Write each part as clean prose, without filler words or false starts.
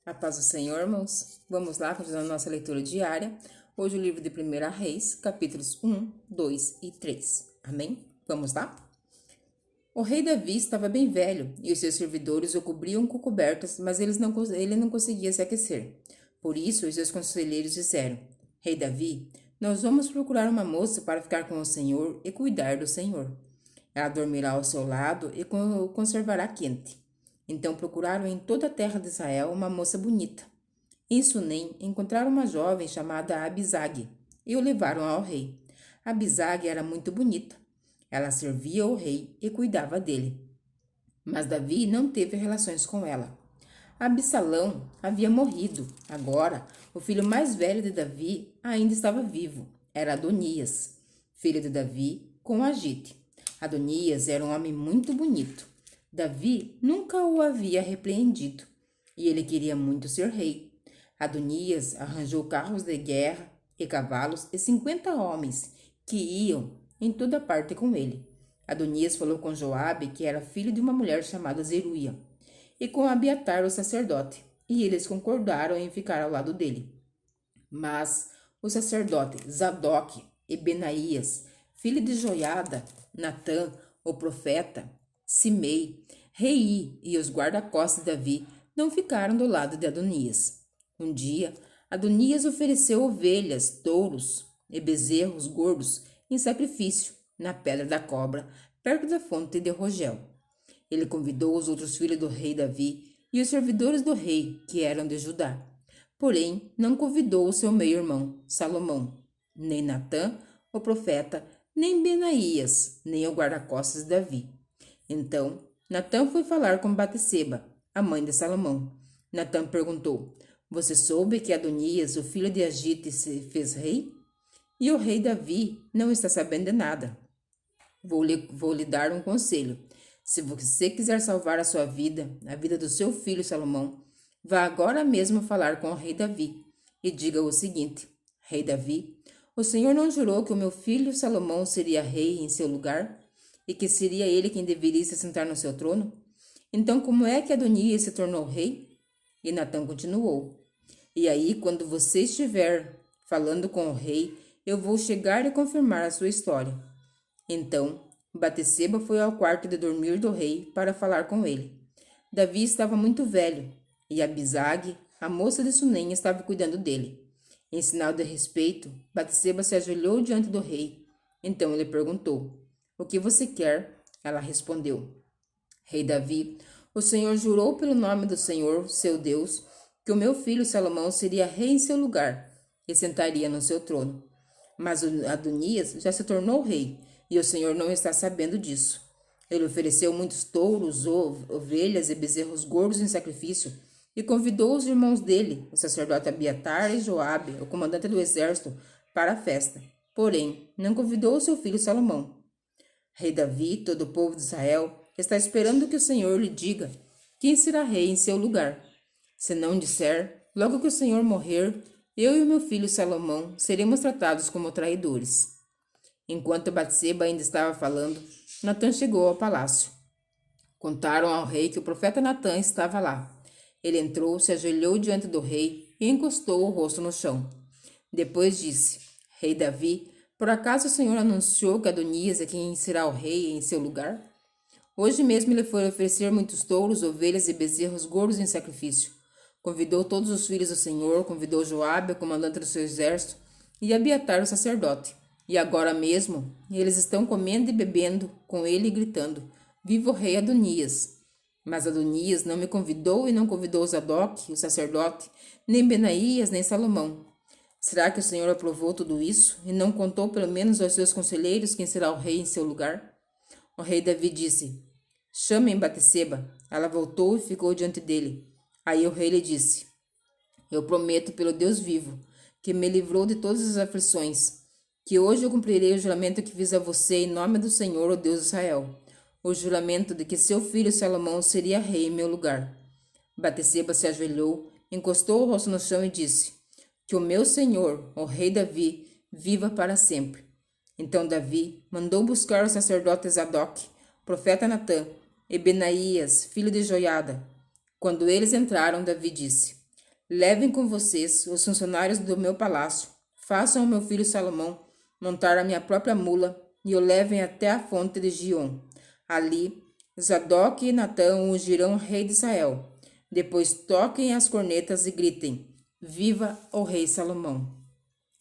A paz do Senhor, irmãos. Vamos lá, continuando nossa leitura diária. Hoje o livro de 1 Reis, capítulos 1, 2 e 3. Amém? Vamos lá? O rei Davi estava bem velho e os seus servidores o cobriam com cobertas, mas ele não conseguia se aquecer. Por isso, os seus conselheiros disseram: Rei Davi, nós vamos procurar uma moça para ficar com o Senhor e cuidar do Senhor. Ela dormirá ao seu lado e o conservará quente. Então procuraram em toda a terra de Israel uma moça bonita. Em Sunem encontraram uma jovem chamada Abisag e o levaram ao rei. Abisag era muito bonita. Ela servia ao rei e cuidava dele. Mas Davi não teve relações com ela. Absalão havia morrido. Agora, o filho mais velho de Davi ainda estava vivo. Era Adonias, filho de Davi com Agite. Adonias era um homem muito bonito. Davi nunca o havia repreendido, e ele queria muito ser rei. Adonias arranjou carros de guerra e cavalos e 50 homens que iam em toda parte com ele. Adonias falou com Joabe, que era filho de uma mulher chamada Zeruia, e com Abiatar, o sacerdote, e eles concordaram em ficar ao lado dele. Mas o sacerdote Zadok e Benaías, filho de Joiada, Natã, o profeta, Simei, Rei e os guarda-costas de Davi não ficaram do lado de Adonias. Um dia, Adonias ofereceu ovelhas, touros e bezerros gordos em sacrifício na Pedra da Cobra, perto da fonte de Rogel. Ele convidou os outros filhos do rei Davi e os servidores do rei, que eram de Judá. Porém, não convidou o seu meio-irmão, Salomão, nem Natã, o profeta, nem Benaías, nem o guarda-costas de Davi. Então, Natã foi falar com Bateseba, a mãe de Salomão. Natã perguntou: Você soube que Adonias, o filho de Agite, se fez rei? E o rei Davi não está sabendo de nada. Vou lhe dar um conselho. Se você quiser salvar a sua vida, a vida do seu filho Salomão, vá agora mesmo falar com o rei Davi e diga o seguinte: Rei Davi, o Senhor não jurou que o meu filho Salomão seria rei em seu lugar? E que seria ele quem deveria se sentar no seu trono? Então, como é que Adonias se tornou rei? E Natã continuou: E aí, quando você estiver falando com o rei, eu vou chegar e confirmar a sua história. Então, Bateseba foi ao quarto de dormir do rei para falar com ele. Davi estava muito velho, e Abisag, a moça de Sunem, estava cuidando dele. Em sinal de respeito, Bateseba se ajoelhou diante do rei. Então ele perguntou: O que você quer? Ela respondeu: Rei Davi, o Senhor jurou pelo nome do Senhor, seu Deus, que o meu filho Salomão seria rei em seu lugar e sentaria no seu trono. Mas Adonias já se tornou rei, e o Senhor não está sabendo disso. Ele ofereceu muitos touros, ovelhas e bezerros gordos em sacrifício, e convidou os irmãos dele, o sacerdote Abiatar e Joabe, o comandante do exército, para a festa. Porém, não convidou o seu filho Salomão. Rei Davi, todo o povo de Israel, está esperando que o Senhor lhe diga quem será rei em seu lugar. Se não disser, logo que o Senhor morrer, eu e o meu filho Salomão seremos tratados como traidores. Enquanto Batseba ainda estava falando, Natã chegou ao palácio. Contaram ao rei que o profeta Natã estava lá. Ele entrou, se ajoelhou diante do rei e encostou o rosto no chão. Depois disse: Rei Davi, por acaso o Senhor anunciou que Adonias é quem será o rei em seu lugar? Hoje mesmo ele foi oferecer muitos touros, ovelhas e bezerros gordos em sacrifício. Convidou todos os filhos do Senhor, convidou Joabe, o comandante do seu exército, e Abiatar, o sacerdote. E agora mesmo eles estão comendo e bebendo com ele e gritando: Viva o rei Adonias! Mas Adonias não me convidou e não convidou Zadok, o sacerdote, nem Benaías, nem Salomão. Será que o Senhor aprovou tudo isso e não contou pelo menos aos seus conselheiros quem será o rei em seu lugar? O rei Davi disse: Chamem Bateseba. Ela voltou e ficou diante dele. Aí o rei lhe disse: Eu prometo pelo Deus vivo, que me livrou de todas as aflições, que hoje eu cumprirei o juramento que fiz a você em nome do Senhor, o Deus de Israel, o juramento de que seu filho Salomão seria rei em meu lugar. Bateseba se ajoelhou, encostou o rosto no chão e disse: Que o meu senhor, o rei Davi, viva para sempre. Então Davi mandou buscar o sacerdote Zadok, profeta Natã, e Benaías, filho de Joiada. Quando eles entraram, Davi disse: Levem com vocês os funcionários do meu palácio, façam ao meu filho Salomão montar a minha própria mula e o levem até a fonte de Gion. Ali, Zadok e Natã ungirão rei de Israel. Depois toquem as cornetas e gritem: Viva o rei Salomão!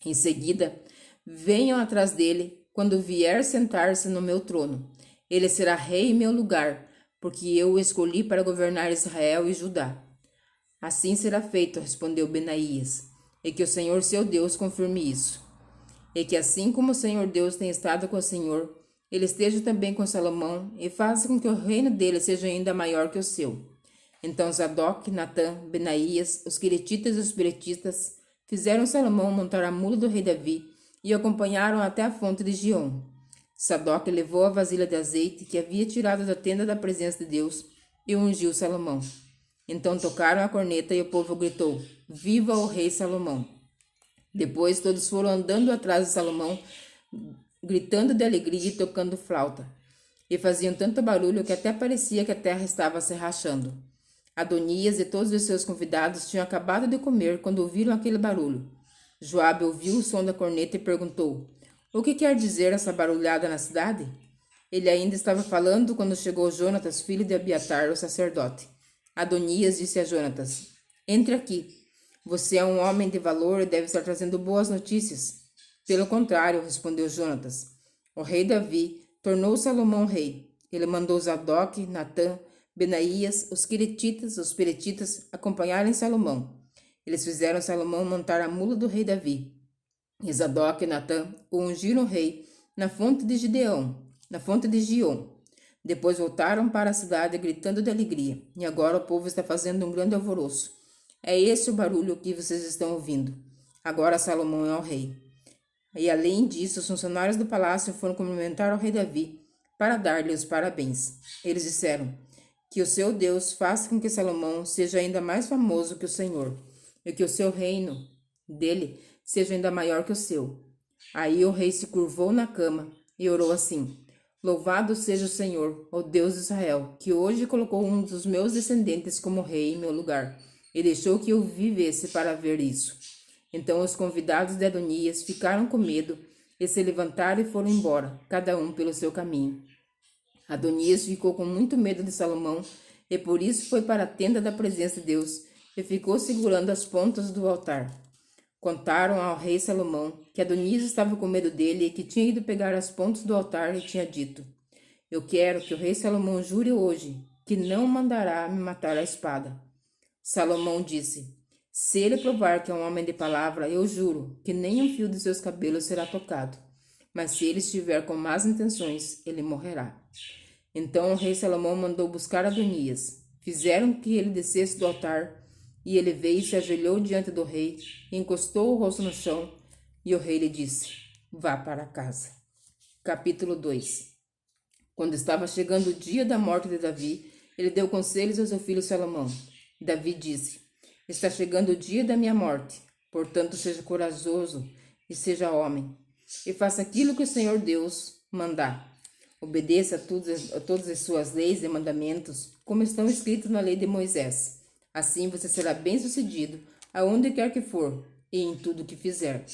Em seguida, venham atrás dele quando vier sentar-se no meu trono. Ele será rei em meu lugar, porque eu o escolhi para governar Israel e Judá. Assim será feito, respondeu Benaías, e que o Senhor seu Deus confirme isso. E que assim como o Senhor Deus tem estado com o Senhor, ele esteja também com Salomão e faça com que o reino dele seja ainda maior que o seu. Então Zadok, Natã, Benaías, os queretitas e os peretistas fizeram Salomão montar a mula do rei Davi e o acompanharam até a fonte de Gion. Zadok levou a vasilha de azeite que havia tirado da tenda da presença de Deus e ungiu Salomão. Então tocaram a corneta e o povo gritou: Viva o rei Salomão! Depois todos foram andando atrás de Salomão, gritando de alegria e tocando flauta. E faziam tanto barulho que até parecia que a terra estava se rachando. Adonias e todos os seus convidados tinham acabado de comer quando ouviram aquele barulho. Joabe ouviu o som da corneta e perguntou: O que quer dizer essa barulhada na cidade? Ele ainda estava falando quando chegou Jonatas, filho de Abiatar, o sacerdote. Adonias disse a Jonatas: Entre aqui. Você é um homem de valor e deve estar trazendo boas notícias. Pelo contrário, respondeu Jonatas. O rei Davi tornou Salomão rei. Ele mandou Zadok, Natã, Benaías, os queretitas, os peretitas acompanharem Salomão. Eles fizeram Salomão montar a mula do rei Davi. E Zadok e Natã o ungiram rei na fonte de Gion. Depois voltaram para a cidade gritando de alegria. E agora o povo está fazendo um grande alvoroço. É esse o barulho que vocês estão ouvindo. Agora Salomão é o rei. E além disso, os funcionários do palácio foram cumprimentar o rei Davi para dar-lhe os parabéns. Eles disseram: Que o seu Deus faça com que Salomão seja ainda mais famoso que o Senhor, e que o seu reino dele seja ainda maior que o seu. Aí o rei se curvou na cama e orou assim: Louvado seja o Senhor, o Deus de Israel, que hoje colocou um dos meus descendentes como rei em meu lugar, e deixou que eu vivesse para ver isso. Então os convidados de Adonias ficaram com medo e se levantaram e foram embora, cada um pelo seu caminho. Adonias ficou com muito medo de Salomão e por isso foi para a tenda da presença de Deus e ficou segurando as pontas do altar. Contaram ao rei Salomão que Adonias estava com medo dele e que tinha ido pegar as pontas do altar e tinha dito: Eu quero que o rei Salomão jure hoje que não mandará me matar à espada. Salomão disse: Se ele provar que é um homem de palavra, eu juro que nem um fio de seus cabelos será tocado. Mas se ele estiver com más intenções, ele morrerá. Então o rei Salomão mandou buscar Adonias. Fizeram que ele descesse do altar, e ele veio e se ajoelhou diante do rei, e encostou o rosto no chão, e o rei lhe disse: Vá para casa. Capítulo 2. Quando estava chegando o dia da morte de Davi, ele deu conselhos ao seu filho Salomão. Davi disse: Está chegando o dia da minha morte, portanto seja corajoso e seja homem, e faça aquilo que o Senhor Deus mandar. Obedeça a todas as suas leis e mandamentos, como estão escritos na lei de Moisés. Assim você será bem-sucedido aonde quer que for e em tudo que fizer.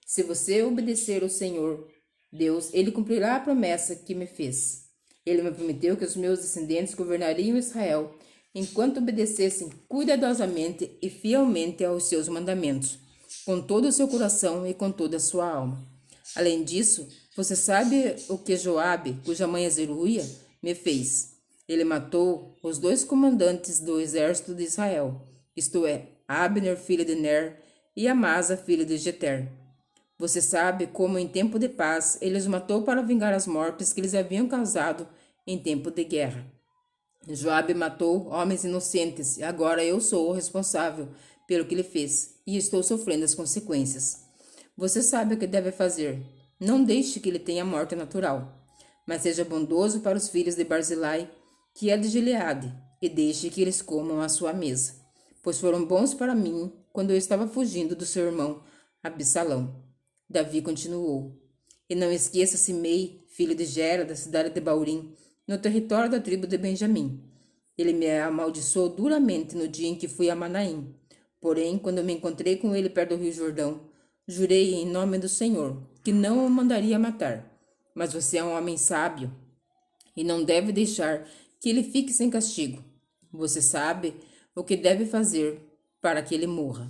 Se você obedecer ao Senhor Deus, ele cumprirá a promessa que me fez. Ele me prometeu que os meus descendentes governariam Israel, enquanto obedecessem cuidadosamente e fielmente aos seus mandamentos, com todo o seu coração e com toda a sua alma. Além disso, você sabe o que Joabe, cuja mãe é Zeruia, me fez. Ele matou os 2 comandantes do exército de Israel, isto é, Abner, filho de Ner, e Amasa, filho de Jeter. Você sabe como, em tempo de paz, ele os matou para vingar as mortes que eles haviam causado em tempo de guerra. Joabe matou homens inocentes e agora eu sou o responsável pelo que ele fez e estou sofrendo as consequências. Você sabe o que deve fazer. Não deixe que ele tenha morte natural, mas seja bondoso para os filhos de Barzilai, que é de Gileade, e deixe que eles comam à sua mesa, pois foram bons para mim quando eu estava fugindo do seu irmão Absalão. Davi continuou: E não esqueça Simei, filho de Gera, da cidade de Baurim, no território da tribo de Benjamim. Ele me amaldiçoou duramente no dia em que fui a Manaim. Porém, quando eu me encontrei com ele perto do rio Jordão, jurei em nome do Senhor que não o mandaria matar. Mas você é um homem sábio e não deve deixar que ele fique sem castigo. Você sabe o que deve fazer para que ele morra.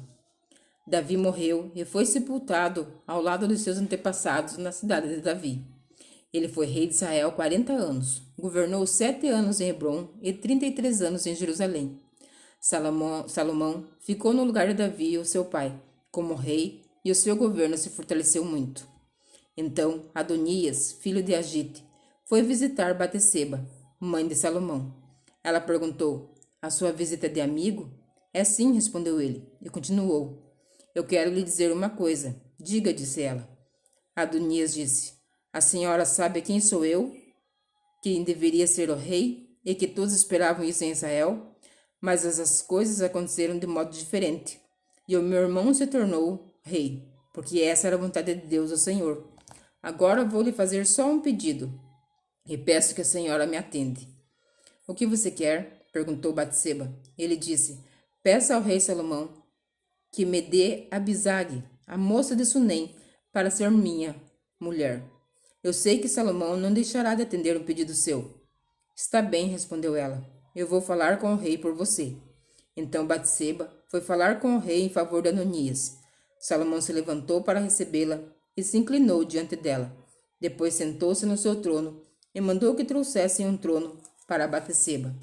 Davi morreu e foi sepultado ao lado dos seus antepassados na cidade de Davi. Ele foi rei de Israel 40 anos, governou 7 anos em Hebrom e 33 anos em Jerusalém. Salomão ficou no lugar de Davi, o seu pai, como rei, e o seu governo se fortaleceu muito. Então Adonias, filho de Agite, foi visitar Bateseba, mãe de Salomão. Ela perguntou: "A sua visita é de amigo?" "É sim", respondeu ele, e continuou: "Eu quero lhe dizer uma coisa." "Diga", disse ela. Adonias disse: "A senhora sabe quem sou eu, quem deveria ser o rei, e que todos esperavam isso em Israel? Mas as coisas aconteceram de modo diferente, e o meu irmão se tornou rei, porque essa era a vontade de Deus, o Senhor. Agora vou lhe fazer só um pedido, e peço que a senhora me atende." "O que você quer?" perguntou Batseba. Ele disse: "Peça ao rei Salomão que me dê Abisag, a moça de Sunem, para ser minha mulher. Eu sei que Salomão não deixará de atender um pedido seu." "Está bem", respondeu ela. "Eu vou falar com o rei por você." Então Batseba foi falar com o rei em favor de Adonias. Salomão se levantou para recebê-la e se inclinou diante dela. Depois sentou-se no seu trono e mandou que trouxessem um trono para Batseba.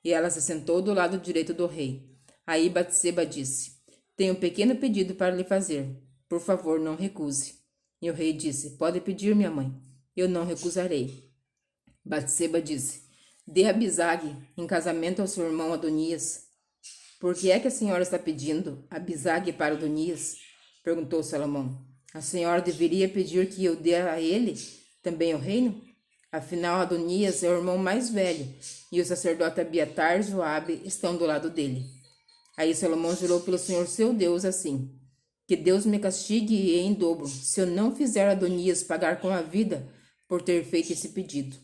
E ela se sentou do lado direito do rei. Aí Batseba disse: "Tenho um pequeno pedido para lhe fazer. Por favor, não recuse." E o rei disse: "Pode pedir, minha mãe. Eu não recusarei." Batseba disse: "Dê Abisag em casamento ao seu irmão Adonias." "Por que é que a senhora está pedindo Abisag para Adonias?" perguntou Salomão. "A senhora deveria pedir que eu dê a ele também o reino? Afinal, Adonias é o irmão mais velho, e o sacerdote Abiatar e Joabe estão do lado dele." Aí Salomão jurou pelo Senhor seu Deus assim: "Que Deus me castigue em dobro, se eu não fizer Adonias pagar com a vida por ter feito esse pedido.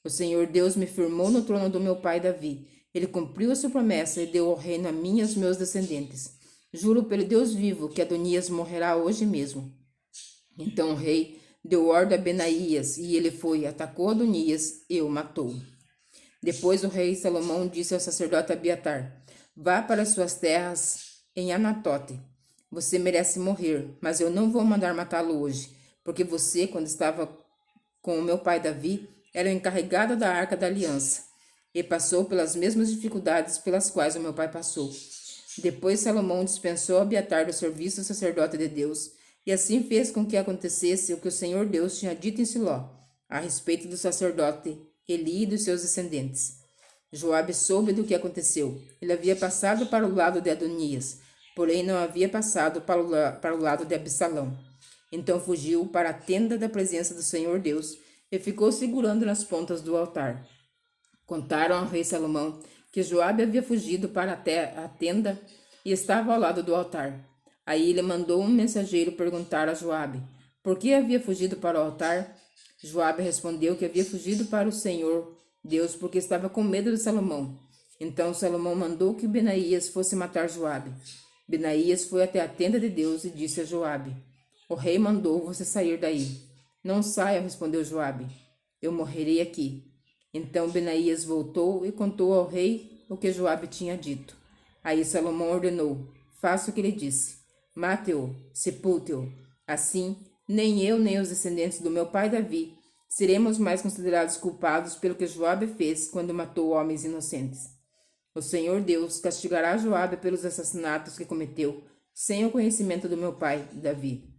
O Senhor Deus me firmou no trono do meu pai Davi. Ele cumpriu a sua promessa e deu o reino a mim e aos meus descendentes. Juro pelo Deus vivo que Adonias morrerá hoje mesmo." Então o rei deu ordem a Benaías, e ele foi, atacou Adonias e o matou. Depois o rei Salomão disse ao sacerdote Abiatar: "Vá para suas terras em Anatote. Você merece morrer, mas eu não vou mandar matá-lo hoje, porque você, quando estava com o meu pai Davi, era o encarregado da Arca da Aliança, e passou pelas mesmas dificuldades pelas quais o meu pai passou." Depois Salomão dispensou Abiatar do serviço do sacerdote de Deus, e assim fez com que acontecesse o que o Senhor Deus tinha dito em Siló, a respeito do sacerdote Eli e dos seus descendentes. Joabe soube do que aconteceu. Ele havia passado para o lado de Adonias, porém não havia passado para o lado de Absalão. Então fugiu para a tenda da presença do Senhor Deus e ficou segurando nas pontas do altar. Contaram ao rei Salomão que Joabe havia fugido para a tenda e estava ao lado do altar. Aí ele mandou um mensageiro perguntar a Joabe por que havia fugido para o altar. Joabe respondeu que havia fugido para o Senhor Deus porque estava com medo de Salomão. Então Salomão mandou que Benaías fosse matar Joabe. Benaías foi até a tenda de Deus e disse a Joabe: "O rei mandou você sair daí." "Não saia", respondeu Joabe. "Eu morrerei aqui." Então Benaías voltou e contou ao rei o que Joabe tinha dito. Aí Salomão ordenou: "Faça o que ele disse. Mate-o, sepulte-o. Assim, nem eu nem os descendentes do meu pai Davi seremos mais considerados culpados pelo que Joabe fez quando matou homens inocentes. O Senhor Deus castigará Joabe pelos assassinatos que cometeu, sem o conhecimento do meu pai Davi.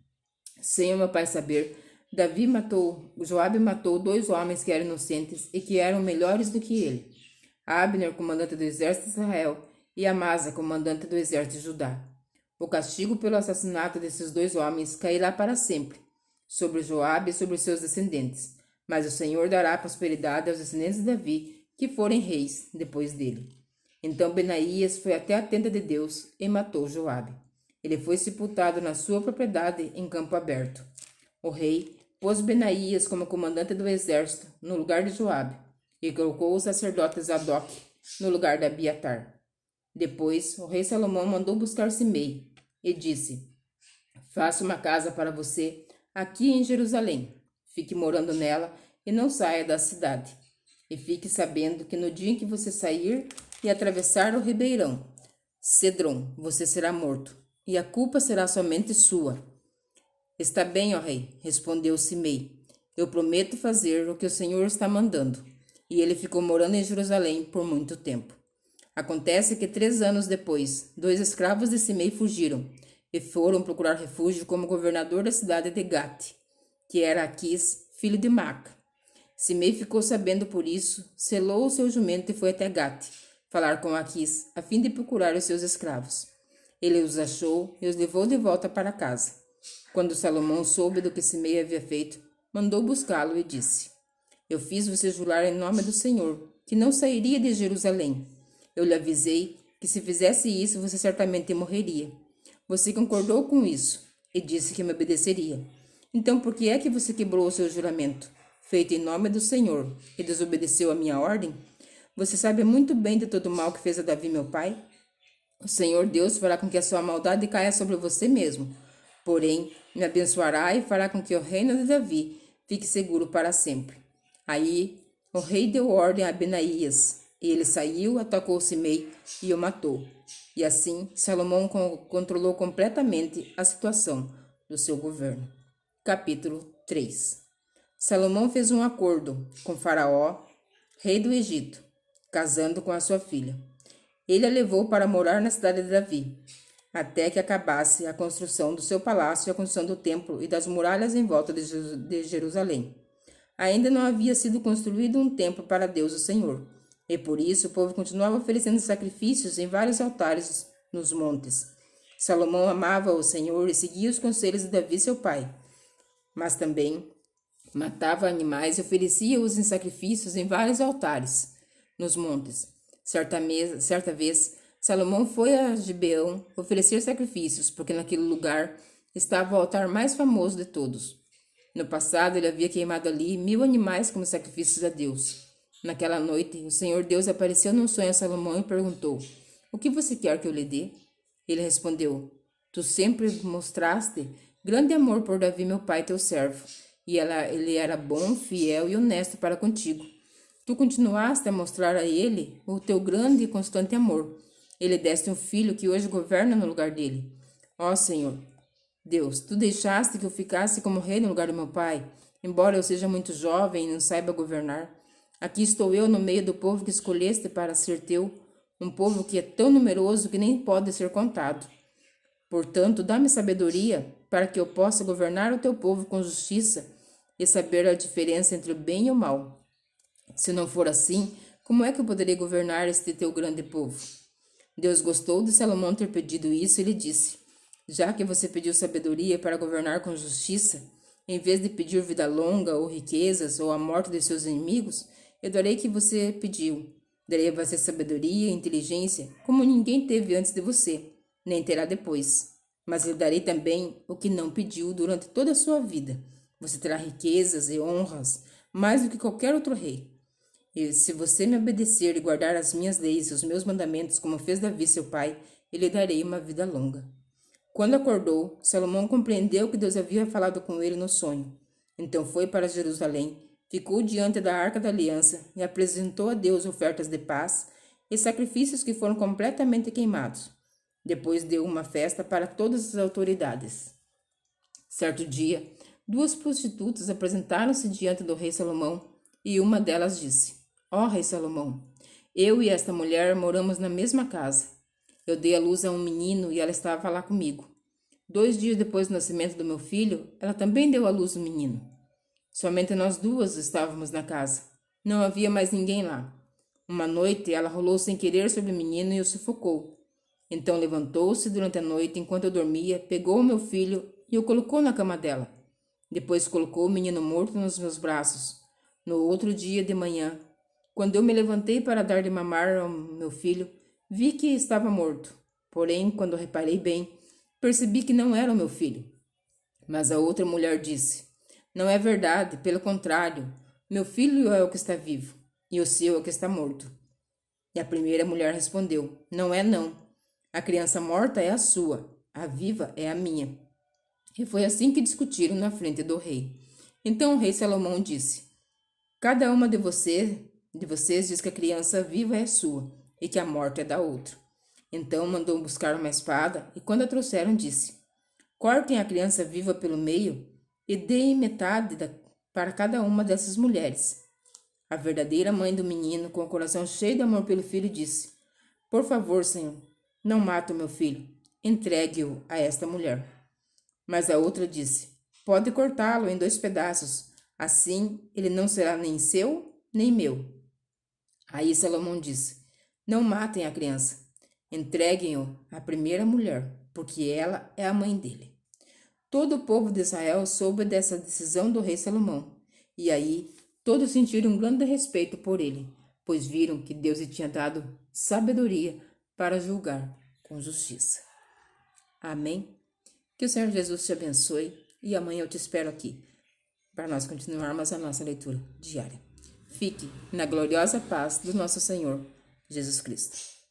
Sem o meu pai saber, Joabe matou 2 homens que eram inocentes e que eram melhores do que ele: Abner, comandante do exército de Israel, e Amasa, comandante do exército de Judá. O castigo pelo assassinato desses 2 homens cairá para sempre sobre Joabe e sobre seus descendentes, mas o Senhor dará prosperidade aos descendentes de Davi, que forem reis depois dele." Então Benaías foi até a tenda de Deus e matou Joabe. Ele foi sepultado na sua propriedade em campo aberto. O rei pôs Benaías como comandante do exército no lugar de Joabe e colocou o sacerdote Zadok no lugar de Abiatar. Depois, o rei Salomão mandou buscar Simei e disse: Faça uma casa para você aqui em Jerusalém. Fique morando nela e não saia da cidade. E fique sabendo que no dia em que você sair e atravessar o ribeirão Cedron, você será morto, e a culpa será somente sua. Está bem, ó rei, respondeu Simei. Eu prometo fazer o que o Senhor está mandando. E ele ficou morando em Jerusalém por muito tempo. Acontece que 3 anos depois, 2 escravos de Simei fugiram e foram procurar refúgio como governador da cidade de Gate, que era Aquis, filho de Maca. Simei ficou sabendo por isso, selou o seu jumento e foi até Gate, falar com Aquis, a fim de procurar os seus escravos. Ele os achou e os levou de volta para casa. Quando Salomão soube do que Simei havia feito, mandou buscá-lo e disse: Eu fiz você jurar em nome do Senhor, que não sairia de Jerusalém. Eu lhe avisei que se fizesse isso, você certamente morreria. Você concordou com isso e disse que me obedeceria. Então por que é que você quebrou o seu juramento, feito em nome do Senhor, e desobedeceu a minha ordem? Você sabe muito bem de todo o mal que fez a Davi, meu pai. O Senhor Deus fará com que a sua maldade caia sobre você mesmo. Porém, me abençoará e fará com que o reino de Davi fique seguro para sempre. Aí, o rei deu ordem a Benaías, e ele saiu, atacou Simei e o matou. E assim, Salomão controlou completamente a situação do seu governo. Capítulo 3. Salomão fez um acordo com Faraó, rei do Egito, casando com a sua filha. Ele a levou para morar na cidade de Davi, até que acabasse a construção do seu palácio e a construção do templo e das muralhas em volta de Jerusalém. Ainda não havia sido construído um templo para Deus o Senhor, e por isso o povo continuava oferecendo sacrifícios em vários altares nos montes. Salomão amava o Senhor e seguia os conselhos de Davi, seu pai, mas também matava animais e oferecia-os em sacrifícios em vários altares nos montes. Certa vez, Salomão foi a Gibeão oferecer sacrifícios, porque naquele lugar estava o altar mais famoso de todos. No passado, ele havia queimado ali 1000 animais como sacrifícios a Deus. Naquela noite, o Senhor Deus apareceu num sonho a Salomão e perguntou: O que você quer que eu lhe dê? Ele respondeu: Tu sempre mostraste grande amor por Davi, meu pai, teu servo, e ele era bom, fiel e honesto para contigo. Tu continuaste a mostrar a ele o teu grande e constante amor. Ele deste um filho que hoje governa no lugar dele. Ó Senhor Deus, tu deixaste que eu ficasse como rei no lugar do meu pai, embora eu seja muito jovem e não saiba governar. Aqui estou eu no meio do povo que escolheste para ser teu, um povo que é tão numeroso que nem pode ser contado. Portanto, dá-me sabedoria para que eu possa governar o teu povo com justiça e saber a diferença entre o bem e o mal. Se não for assim, como é que eu poderei governar este teu grande povo? Deus gostou de Salomão ter pedido isso e lhe disse: Já que você pediu sabedoria para governar com justiça, em vez de pedir vida longa ou riquezas ou a morte de seus inimigos, eu darei o que você pediu. Darei a você sabedoria e inteligência, como ninguém teve antes de você, nem terá depois. Mas lhe darei também o que não pediu durante toda a sua vida. Você terá riquezas e honras, mais do que qualquer outro rei. E se você me obedecer e guardar as minhas leis e os meus mandamentos, como fez Davi, seu pai, eu lhe darei uma vida longa. Quando acordou, Salomão compreendeu que Deus havia falado com ele no sonho. Então foi para Jerusalém, ficou diante da Arca da Aliança e apresentou a Deus ofertas de paz e sacrifícios que foram completamente queimados. Depois deu uma festa para todas as autoridades. Certo dia, 2 prostitutas apresentaram-se diante do rei Salomão e uma delas disse: Ó rei Salomão, eu e esta mulher moramos na mesma casa. Eu dei à luz a um menino e ela estava lá comigo. 2 dias depois do nascimento do meu filho, ela também deu à luz um menino. Somente nós duas estávamos na casa. Não havia mais ninguém lá. Uma noite, ela rolou sem querer sobre o menino e o sufocou. Então levantou-se durante a noite enquanto eu dormia, pegou o meu filho e o colocou na cama dela. Depois colocou o menino morto nos meus braços. No outro dia de manhã, quando eu me levantei para dar de mamar ao meu filho, vi que estava morto. Porém, quando reparei bem, percebi que não era o meu filho. Mas a outra mulher disse: Não é verdade, pelo contrário, meu filho é o que está vivo, e o seu é o que está morto. E a primeira mulher respondeu: Não é não. A criança morta é a sua, a viva é a minha. E foi assim que discutiram na frente do rei. Então o rei Salomão disse: Cada uma de vocês diz que a criança viva é sua e que a morta é da outra. Então mandou buscar uma espada e quando a trouxeram disse: Cortem a criança viva pelo meio e deem metade para cada uma dessas mulheres. A verdadeira mãe do menino, com o coração cheio de amor pelo filho, disse: Por favor, Senhor, não mate o meu filho. Entregue-o a esta mulher. Mas a outra disse: Pode cortá-lo em 2 pedaços. Assim ele não será nem seu, nem meu. Aí Salomão disse: Não matem a criança. Entreguem-o à primeira mulher, porque ela é a mãe dele. Todo o povo de Israel soube dessa decisão do rei Salomão. E aí todos sentiram um grande respeito por ele, pois viram que Deus lhe tinha dado sabedoria para julgar com justiça. Amém? Que o Senhor Jesus te abençoe e amanhã eu te espero aqui para nós continuarmos a nossa leitura diária. Fique na gloriosa paz do nosso Senhor Jesus Cristo.